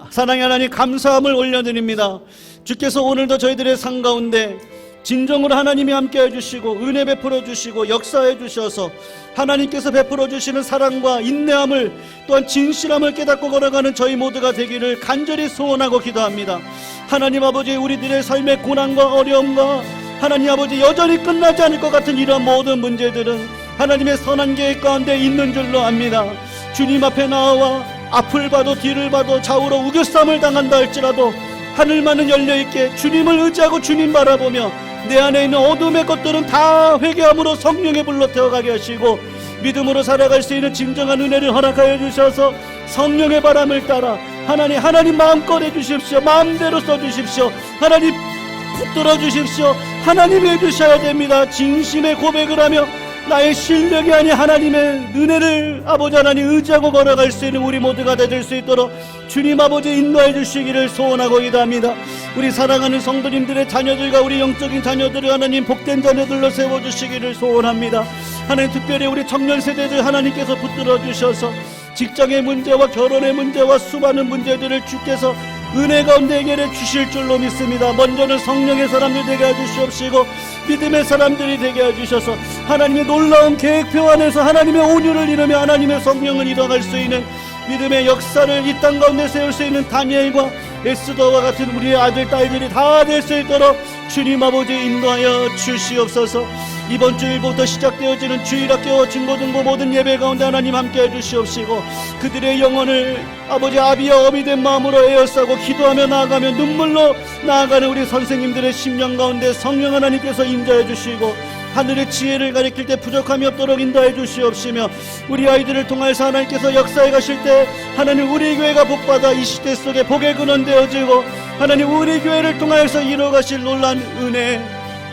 사랑의 하나님, 감사함을 올려드립니다. 주께서 오늘도 저희들의 삶 가운데 진정으로 하나님이 함께 해주시고 은혜 베풀어 주시고 역사해 주셔서 하나님께서 베풀어 주시는 사랑과 인내함을, 또한 진실함을 깨닫고 걸어가는 저희 모두가 되기를 간절히 소원하고 기도합니다. 하나님 아버지, 우리들의 삶의 고난과 어려움과 하나님 아버지 여전히 끝나지 않을 것 같은 이러한 모든 문제들은 하나님의 선한 계획 가운데 있는 줄로 압니다. 주님 앞에 나와 앞을 봐도 뒤를 봐도 좌우로 우겨쌈을 당한다 할지라도 하늘만은 열려있게 주님을 의지하고 주님 바라보며 내 안에 있는 어둠의 것들은 다 회개함으로 성령의 불로 태워가게 하시고 믿음으로 살아갈 수 있는 진정한 은혜를 허락하여 주셔서 성령의 바람을 따라 하나님 마음껏 해주십시오. 마음대로 써주십시오. 하나님 붙들어 주십시오. 하나님이 해주셔야 됩니다. 진심의 고백을 하며 나의 실력이 아닌 하나님의 은혜를 아버지 하나님 의지하고 걸어갈 수 있는 우리 모두가 될 수 있도록 주님 아버지 인도해 주시기를 소원하고 기도합니다. 우리 사랑하는 성도님들의 자녀들과 우리 영적인 자녀들을 하나님 복된 자녀들로 세워주시기를 소원합니다. 하나님, 특별히 우리 청년 세대들 하나님께서 붙들어 주셔서 직장의 문제와 결혼의 문제와 수많은 문제들을 주께서 은혜 가운데 해결해 주실 줄로 믿습니다. 먼저는 성령의 사람들 되게 해주시옵시고 믿음의 사람들이 되게 해주셔서 하나님의 놀라운 계획표 안에서 하나님의 온유를 이루며 하나님의 성령을 이뤄갈 수 있는 믿음의 역사를 이 땅 가운데 세울 수 있는 다니엘과 에스더와 같은 우리의 아들 딸들이 다 될 수 있도록 주님 아버지 인도하여 주시옵소서. 이번 주일부터 시작되어지는 주일학교 중고등부 모든 예배 가운데 하나님 함께 해주시옵시고 그들의 영혼을 아버지 아비와 어미 된 마음으로 에워싸고 기도하며 나아가며 눈물로 나아가는 우리 선생님들의 심령 가운데 성령 하나님께서 임재해 주시고 하늘의 지혜를 가리킬 때 부족함이 없도록 인도해 주시옵시며 우리 아이들을 통하여서 하나님께서 역사해 가실 때 하나님 우리 교회가 복받아 이 시대 속에 복의 근원 되어지고 하나님 우리 교회를 통하여서 이루어가실 놀라운 은혜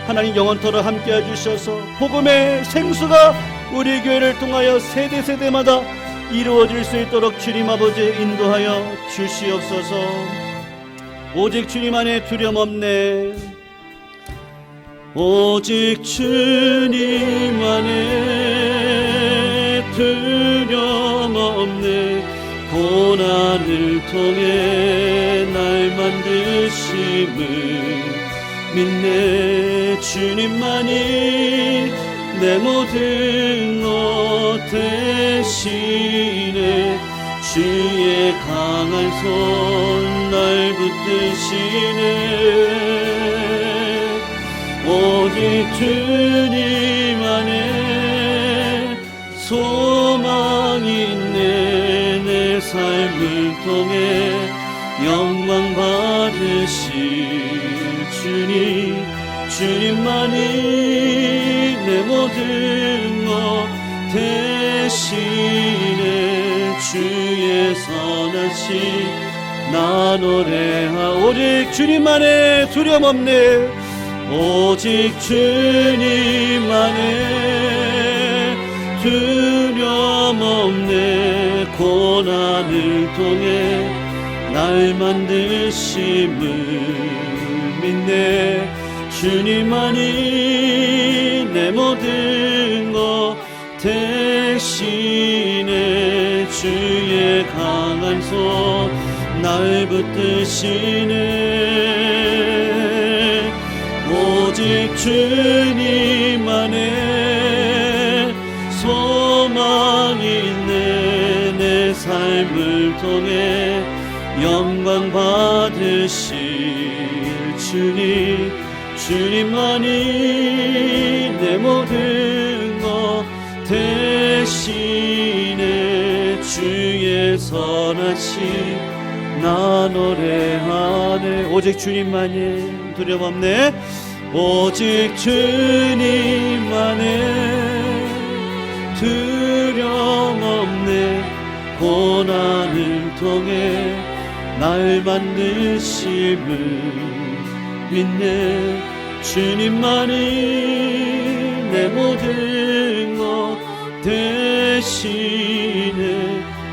하나님 영원토록 함께 해주셔서 복음의 생수가 우리 교회를 통하여 세대마다 이루어질 수 있도록 주님 아버지 인도하여 주시옵소서. 오직 주님 안에 두려움 없네. 오직 주님 안에 두려움 없네. 고난을 통해 만드심을 믿네. 주님만이 내 모든 것 되시네. 주의 강한 손 날 붙드시네. 오직 주님 안에 소망이 있네. 내 삶을 통해 영광 받으실 주님, 주님만이 내 모든 것 되시네. 주의 선하신 나 노래하. 오직 주님만에 두려움 없네. 오직 주님만에 두려움 없네. 고난을 통해 날 만드심을 믿네. 주님만이 내 모든 것 되시네. 주의 강한 손 날 붙드시네. 오직 주님만의 소망이 있네. 내 삶을 통해 영광 받으실 주님, 주님만이 내 모든 것 되시네. 주의 선하신 나 노래하네. 오직 주님만이 두려움 없네. 오직 주님만의 두려움 없네. 고난을 통해 날 만드심을 믿네. 주님만이 내 모든 것 되시네.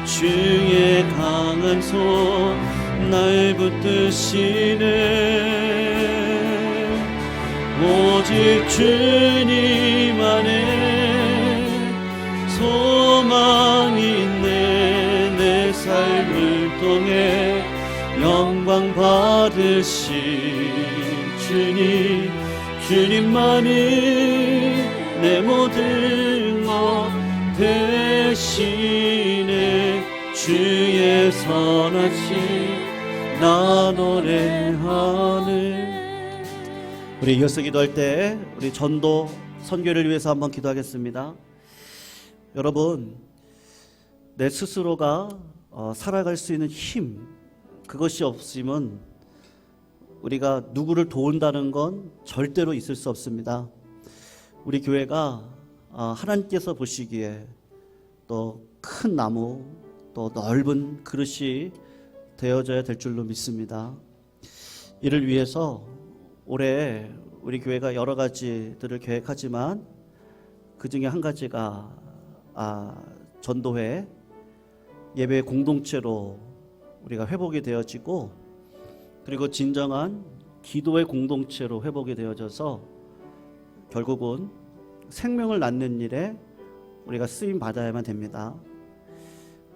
주의 강한 손 날 붙드시네. 오직 주님 안에 소망이 있네. 내 삶을 통해 영광 받으실 주님, 주님만이 내 모든 것 되시네. 주의 선하신 나 노래하네. 우리 이어서 기도할 때 우리 전도 선교를 위해서 한번 기도하겠습니다. 여러분, 내 스스로가 살아갈 수 있는 힘, 그것이 없으면 우리가 누구를 도운다는 건 절대로 있을 수 없습니다. 우리 교회가 하나님께서 보시기에 또 큰 나무, 또 넓은 그릇이 되어져야 될 줄로 믿습니다. 이를 위해서 올해 우리 교회가 여러 가지들을 계획하지만 그 중에 한 가지가 전도회 예배 공동체로 우리가 회복이 되어지고, 그리고 진정한 기도의 공동체로 회복이 되어져서 결국은 생명을 낳는 일에 우리가 쓰임 받아야만 됩니다.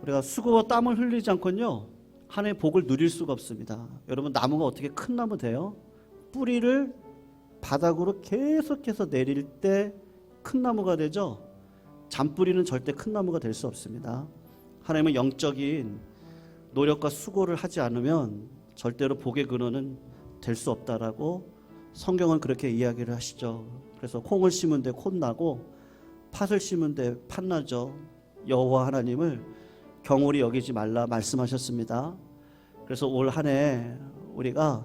우리가 수고와 땀을 흘리지 않고는요 하나님의 복을 누릴 수가 없습니다. 여러분, 나무가 어떻게 큰 나무 돼요? 뿌리를 바닥으로 계속해서 내릴 때 큰 나무가 되죠. 잔뿌리는 절대 큰 나무가 될 수 없습니다. 하나님은 영적인 노력과 수고를 하지 않으면 절대로 복의 근원은 될 수 없다라고 성경은 그렇게 이야기를 하시죠. 그래서 콩을 심은 데 콩 나고 팥을 심은 데 팥 나죠. 여호와 하나님을 경홀히 여기지 말라 말씀하셨습니다. 그래서 올 한 해 우리가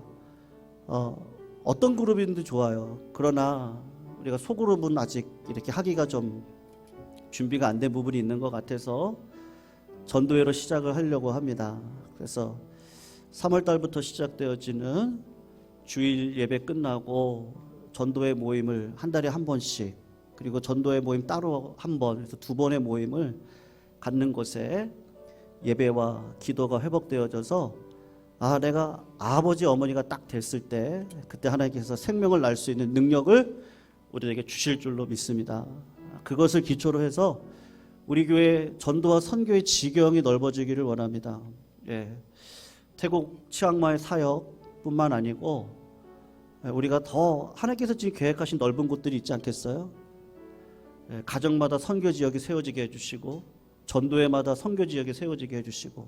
어떤 그룹인도 좋아요. 그러나 우리가 소그룹은 아직 이렇게 하기가 좀 준비가 안 된 부분이 있는 것 같아서 전도회로 시작을 하려고 합니다. 그래서 3월 달부터 시작되어지는 주일 예배 끝나고 전도회 모임을 한 달에 한 번씩, 그리고 전도회 모임 따로 한 번, 그래서 두 번의 모임을 갖는 곳에 예배와 기도가 회복되어져서 내가 아버지 어머니가 딱 됐을 때 그때 하나님께서 생명을 날 수 있는 능력을 우리에게 주실 줄로 믿습니다. 그것을 기초로 해서 우리 교회 전도와 선교의 지경이 넓어지기를 원합니다. 태국 치앙마이 사역 뿐만 아니고 우리가 더 하나님께서 지금 계획하신 넓은 곳들이 있지 않겠어요? 가정마다 선교 지역이 세워지게 해주시고 전도회마다 선교 지역이 세워지게 해주시고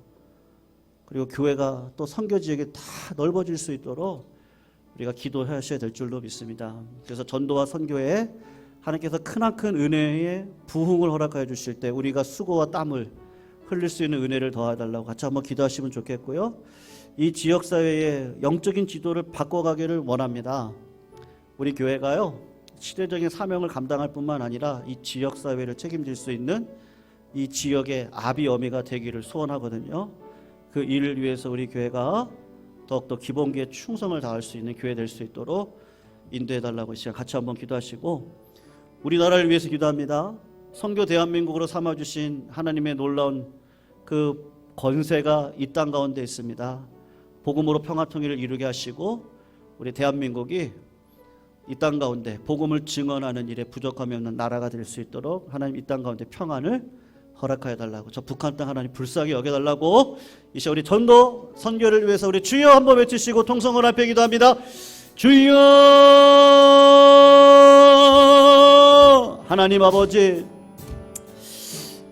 그리고 교회가 또 선교 지역이 다 넓어질 수 있도록 우리가 기도하셔야 될 줄로 믿습니다. 그래서 전도와 선교에 하나님께서 크나큰 은혜의 부흥을 허락하여 주실 때 우리가 수고와 땀을 흘릴 수 있는 은혜를 더해달라고 같이 한번 기도하시면 좋겠고요. 이 지역사회의 영적인 지도를 바꿔가기를 원합니다. 우리 교회가요, 시대적인 사명을 감당할 뿐만 아니라 이 지역사회를 책임질 수 있는 이 지역의 아비 어미가 되기를 소원하거든요. 그 일을 위해서 우리 교회가 더욱더 기본기에 충성을 다할 수 있는 교회 될 수 있도록 인도해달라고 이 시간 같이 한번 기도하시고, 우리나라를 위해서 기도합니다. 선교 대한민국으로 삼아주신 하나님의 놀라운 그 권세가 이 땅 가운데 있습니다. 복음으로 평화통일을 이루게 하시고 우리 대한민국이 이 땅 가운데 복음을 증언하는 일에 부족함이 없는 나라가 될 수 있도록 하나님 이 땅 가운데 평안을 허락하여 달라고, 저 북한 땅 하나님 불쌍히 여겨달라고 이 시간 우리 전도 선교를 위해서 우리 주여 한번 외치시고 통성을 앞에 기도합니다. 주여 하나님 아버지,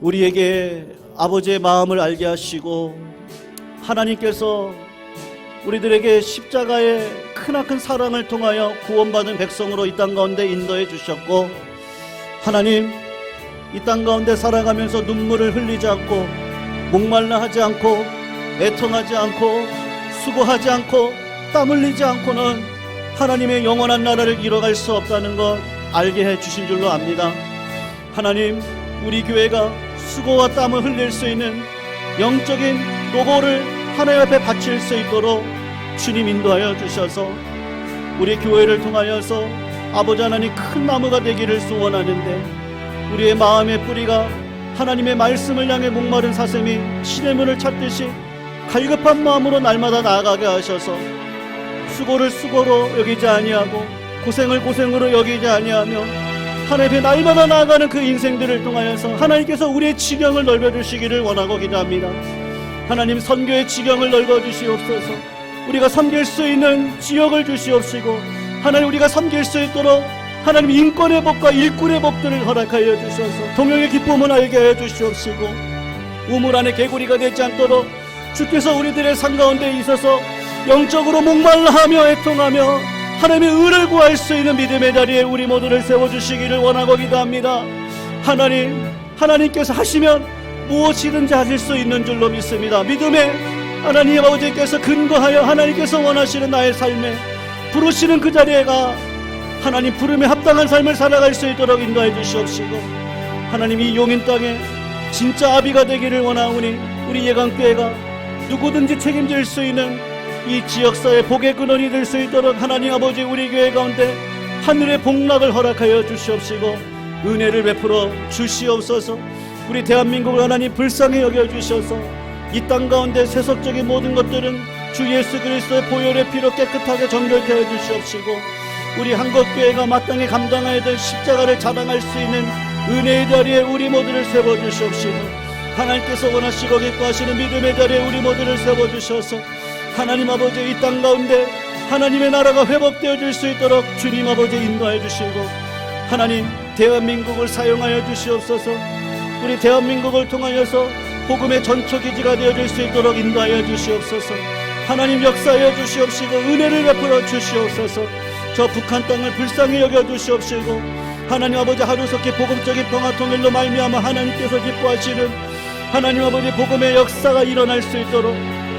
우리에게 아버지의 마음을 알게 하시고 하나님께서 우리들에게 십자가의 크나큰 사랑을 통하여 구원받은 백성으로 이 땅 가운데 인도해 주셨고, 하나님 이 땅 가운데 살아가면서 눈물을 흘리지 않고 목말라 하지 않고 애통하지 않고 수고하지 않고 땀 흘리지 않고는 하나님의 영원한 나라를 이뤄갈 수 없다는 것 알게 해 주신 줄로 압니다. 하나님, 우리 교회가 수고와 땀을 흘릴 수 있는 영적인 노고를 하나님 앞에 바칠 수 있도록 주님 인도하여 주셔서 우리 교회를 통하여서 아버지 하나님 큰 나무가 되기를 소원하는데, 우리의 마음의 뿌리가 하나님의 말씀을 향해 목마른 사슴이 시냇물을 찾듯이 갈급한 마음으로 날마다 나아가게 하셔서 수고를 수고로 여기지 아니하고 고생을 고생으로 여기지 아니하며 하나님 앞에 날마다 나아가는 그 인생들을 통하여서 하나님께서 우리의 지경을 넓혀주시기를 원하고 기도합니다. 하나님, 선교의 지경을 넓어주시옵소서. 우리가 섬길 수 있는 지역을 주시옵시고, 하나님 우리가 섬길 수 있도록 하나님 인권의 법과 일꾼의 법들을 허락하여 주셔서 동역의 기쁨을 알게 해 주시옵시고, 우물 안에 개구리가 되지 않도록 주께서 우리들의 삶 가운데 있어서 영적으로 목말라하며 애통하며 하나님의 의를 구할 수 있는 믿음의 자리에 우리 모두를 세워주시기를 원하고 기도합니다. 하나님, 하나님께서 하시면 무엇이든지 하실 수 있는 줄로 믿습니다. 믿음의 하나님 아버지께서 근거하여 하나님께서 원하시는 나의 삶에 부르시는 그 자리에가 하나님 부름에 합당한 삶을 살아갈 수 있도록 인도해 주시옵시고, 하나님 이 용인 땅에 진짜 아비가 되기를 원하오니 우리 예강교회가 누구든지 책임질 수 있는 이 지역사회 복의 근원이 될 수 있도록 하나님 아버지 우리 교회 가운데 하늘의 복락을 허락하여 주시옵시고 은혜를 베풀어 주시옵소서. 우리 대한민국을 하나님 불쌍히 여겨주셔서 이 땅 가운데 세속적인 모든 것들은 주 예수 그리스도의 보혈의 피로 깨끗하게 정결케 해주시옵시고, 우리 한국교회가 마땅히 감당해야 될 십자가를 자랑할 수 있는 은혜의 자리에 우리 모두를 세워주시옵시고, 하나님께서 원하시고 기뻐하시는 믿음의 자리에 우리 모두를 세워주셔서 하나님 아버지 이 땅 가운데 하나님의 나라가 회복되어질 수 있도록 주님 아버지 인도해 주시고, 하나님 대한민국을 사용하여 주시옵소서. 우리 대한민국을 통하여서 복음의 전초기지가 되어질 수 있도록 인도하여 주시옵소서. 하나님 역사하여 주시옵시고 은혜를 베풀어 주시옵소서. 저 북한 땅을 불쌍히 여겨 주시옵시고, 하나님 아버지 하루속히 복음적인 평화통일로 말미암아 하나님께서 기뻐하시는 하나님 아버지 복음의 역사가 일어날 수 있도록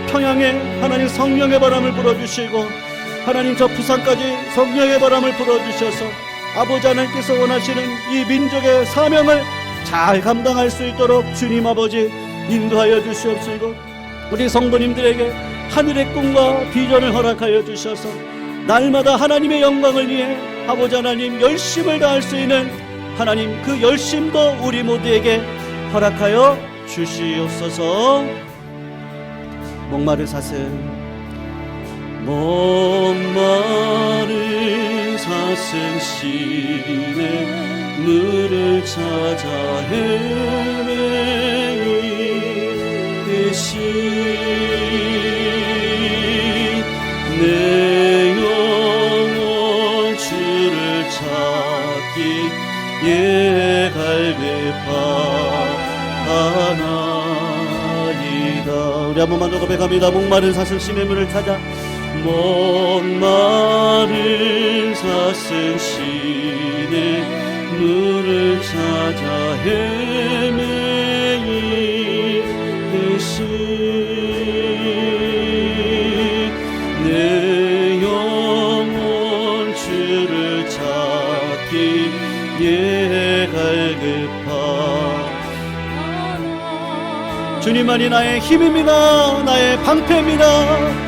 평양에 하나님 성령의 바람을 불어주시고, 하나님 저 부산까지 성령의 바람을 불어주셔서 아버지 하나님께서 원하시는 이 민족의 사명을 잘 감당할 수 있도록 주님 아버지 인도하여 주시옵시고, 우리 성도님들에게 하늘의 꿈과 비전을 허락하여 주셔서 날마다 하나님의 영광을 위해 아버지 하나님 열심을 다할 수 있는 하나님 그 열심도 우리 모두에게 허락하여 주시옵소서. 목마른 사슴, 목마른 사슴 시내 물을 찾아 헤매이듯이 내 한 번만 더 고백합니다. 목마른 사슴 심의 물을 찾아, 목마른 사슴 심의 물을 찾아 헤매이듯이 내 영혼 주를 찾기에 갈급하. 주님만이 나의 힘입니다. 나의 방패입니다.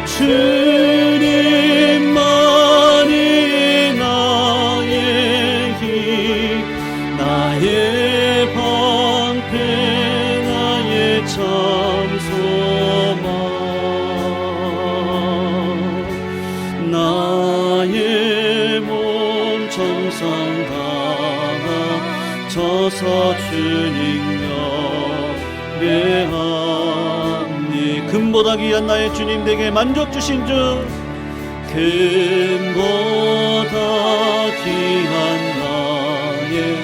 주님만이 나의 힘, 나의 방패, 나의 참소망, 나의 몸 정성 다하 서서 주님 예배하니. 금보다 귀한 나의 주님, 내게 만족 주신 주, 금보다 귀한 나의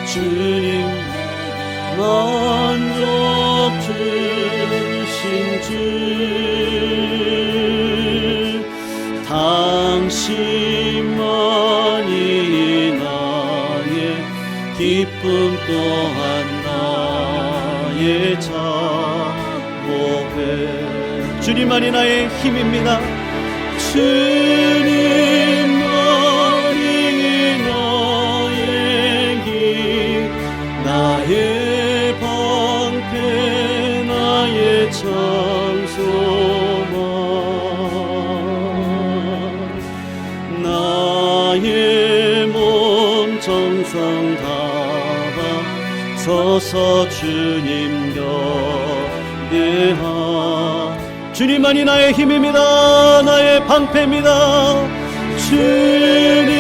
주님, 만족 주신 주, 당신만이 나의 기쁨 또한 나의 자고백. 주님만이 나의 힘입니다. 주님만이 나의 힘, 나의 방패, 나의 참소망, 나의 몸 정성 다하 서서 주님 예배하. 주님만이 나의 힘입니다. 나의 방패입니다. 주님만이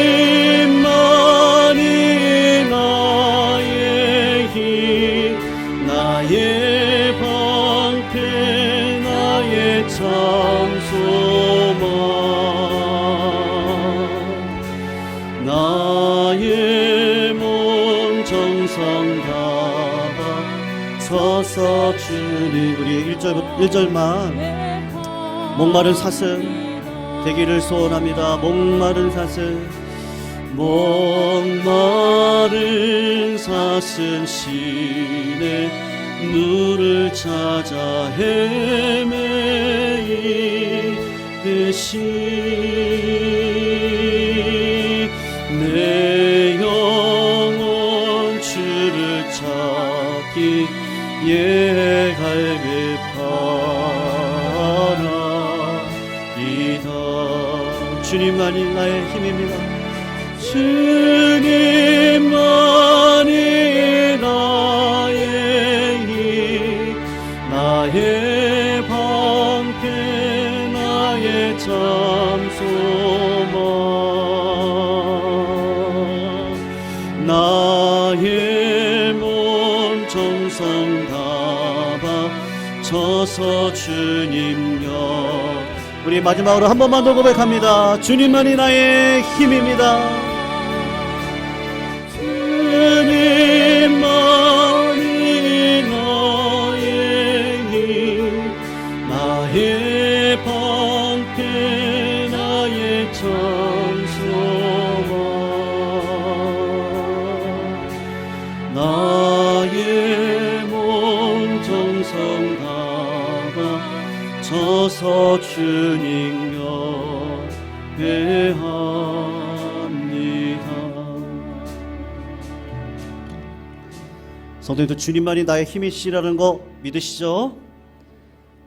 나의 힘, 나의 방패, 나의 참소망, 나의 몸 정성 다하 서서 주님. 우리 1절만 목마른 사슴 되기를 소원합니다. 목마른 사슴, 목마른 사슴 시내 물을 찾아 헤매이듯이 내 영혼 주를 찾기에 갈급하나. 주님만이 나의 힘입니다. 주님만이 나의 힘, 나의 방패, 나의 참소망, 나의 몸 정성 다하 서서 주님 옆. 우리 마지막으로 한 번만 더 고백합니다. 주님만이 나의 힘입니다. 주님만이 나의 힘, 나의 방패, 나의 참소망, 나의 몸 정성 다하 서서 주님 예배합니다. 성도님들, 주님만이 나의 힘이시라는 거 믿으시죠?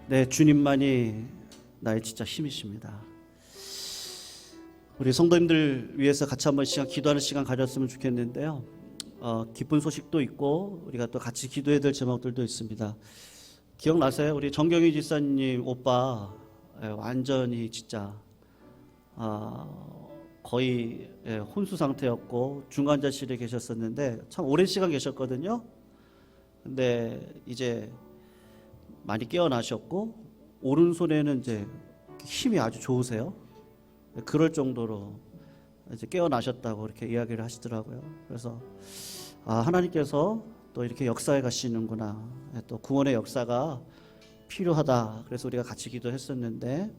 네, 주님만이 나의 진짜 힘이십니다. 우리 성도님들 위해서 같이 한번 기도하는 시간 가졌으면 좋겠는데요. 기쁜 소식도 있고 우리가 또 같이 기도해야 될 제목들도 있습니다. 기억나세요? 우리 정경희 지사님 오빠 완전히 진짜 거의 혼수 상태였고 중환자실에 계셨었는데 참 오랜 시간 계셨거든요. 근데 이제 많이 깨어나셨고 오른손에는 이제 힘이 아주 좋으세요. 그럴 정도로 이제 깨어나셨다고 이렇게 이야기를 하시더라고요. 그래서 하나님께서 또 이렇게 역사에 가시는구나, 또 구원의 역사가 필요하다. 그래서 우리가 같이 기도했었는데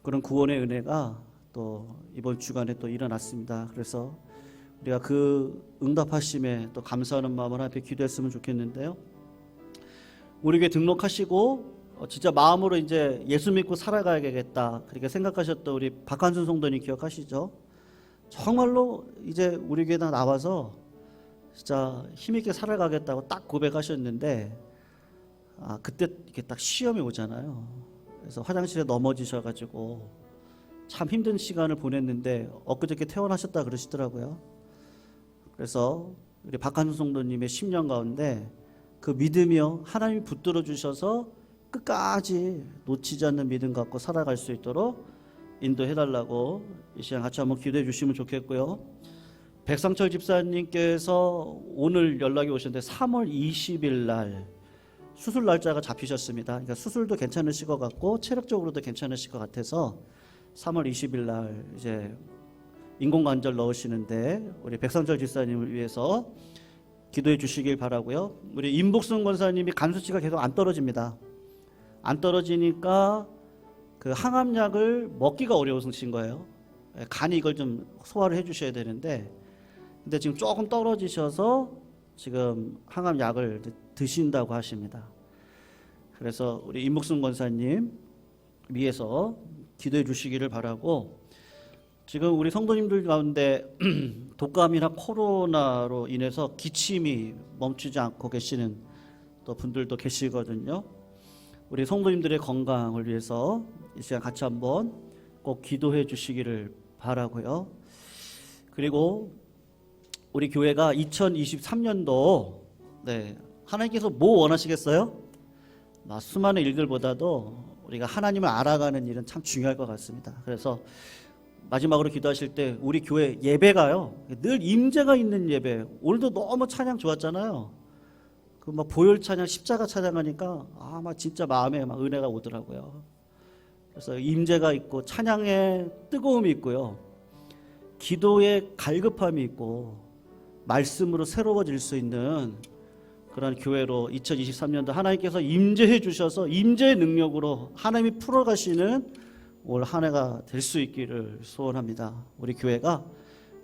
그런 구원의 은혜가 또 이번 주간에 또 일어났습니다. 그래서 우리가 그 응답하심에 또 감사하는 마음을 앞에 기도했으면 좋겠는데요. 우리 교회 등록하시고 진짜 마음으로 이제 예수 믿고 살아가야겠다 그렇게 생각하셨던 우리 박한순 성도님 기억하시죠? 정말로 이제 우리 교회 나와서 진짜 힘있게 살아가겠다고 딱 고백하셨는데 그때 이렇게 딱 시험이 오잖아요. 그래서 화장실에 넘어지셔가지고 참 힘든 시간을 보냈는데 엊그저께 퇴원하셨다 그러시더라고요. 그래서 우리 박한순 성도님의 10년 가운데 그 믿음이요 하나님이 붙들어 주셔서 끝까지 놓치지 않는 믿음 갖고 살아갈 수 있도록 인도해달라고 이 시간 같이 한번 기도해 주시면 좋겠고요. 백상철 집사님께서 오늘 연락이 오셨는데 3월 20일 날 수술 날짜가 잡히셨습니다. 그러니까 수술도 괜찮으실 것 같고 체력적으로도 괜찮으실 것 같아서 3월 20일 날 이제 인공관절 넣으시는데 우리 백상철 집사님을 위해서 기도해 주시길 바라고요. 우리 임복순 권사님이 간 수치가 계속 안 떨어집니다. 안 떨어지니까 그 항암약을 먹기가 어려우신 거예요. 간이 이걸 좀 소화를 해주셔야 되는데, 근데 지금 조금 떨어지셔서 지금 항암약을 드신다고 하십니다. 그래서 우리 임복순 권사님 위해서 기도해 주시기를 바라고, 지금 우리 성도님들 가운데 독감이나 코로나로 인해서 기침이 멈추지 않고 계시는 또 분들도 계시거든요. 우리 성도님들의 건강을 위해서 이 시간 같이 한번 꼭 기도해 주시기를 바라고요. 그리고 우리 교회가 2023년도 하나님께서 뭐 원하시겠어요? 수많은 일들보다도 우리가 하나님을 알아가는 일은 참 중요할 것 같습니다. 그래서 마지막으로 기도하실 때 우리 교회 예배가요 늘 임재가 있는 예배. 오늘도 너무 찬양 좋았잖아요. 그 막 보혈 찬양, 십자가 찬양하니까 막 진짜 마음에 막 은혜가 오더라고요. 그래서 임재가 있고 찬양의 뜨거움이 있고요, 기도의 갈급함이 있고 말씀으로 새로워질 수 있는 그런 교회로 2023년도 하나님께서 임재해 주셔서 임재의 능력으로 하나님이 풀어가시는 올 한 해가 될 수 있기를 소원합니다. 우리 교회가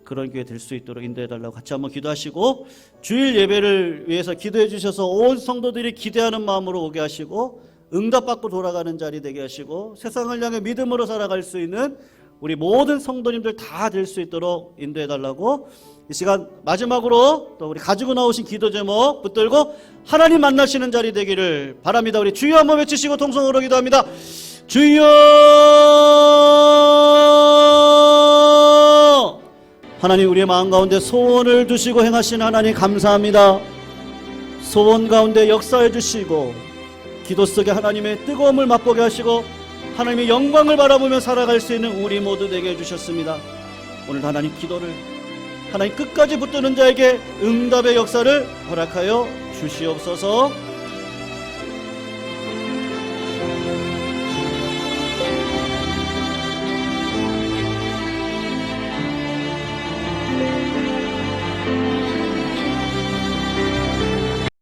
그런 교회 될 수 있도록 인도해달라고 같이 한번 기도하시고, 주일 예배를 위해서 기도해 주셔서 온 성도들이 기대하는 마음으로 오게 하시고 응답받고 돌아가는 자리 되게 하시고 세상을 향해 믿음으로 살아갈 수 있는 우리 모든 성도님들 다 될 수 있도록 인도해달라고 이 시간 마지막으로 또 우리 가지고 나오신 기도 제목 붙들고 하나님 만나시는 자리 되기를 바랍니다. 우리 주여 한번 외치시고 통성으로 기도합니다. 주여, 하나님 우리의 마음 가운데 소원을 두시고 행하신 하나님 감사합니다. 소원 가운데 역사해 주시고 기도 속에 하나님의 뜨거움을 맛보게 하시고 하나님의 영광을 바라보며 살아갈 수 있는 우리 모두 되게 해주셨습니다. 오늘 하나님 기도를 하나님 끝까지 붙드는 자에게 응답의 역사를 허락하여 주시옵소서.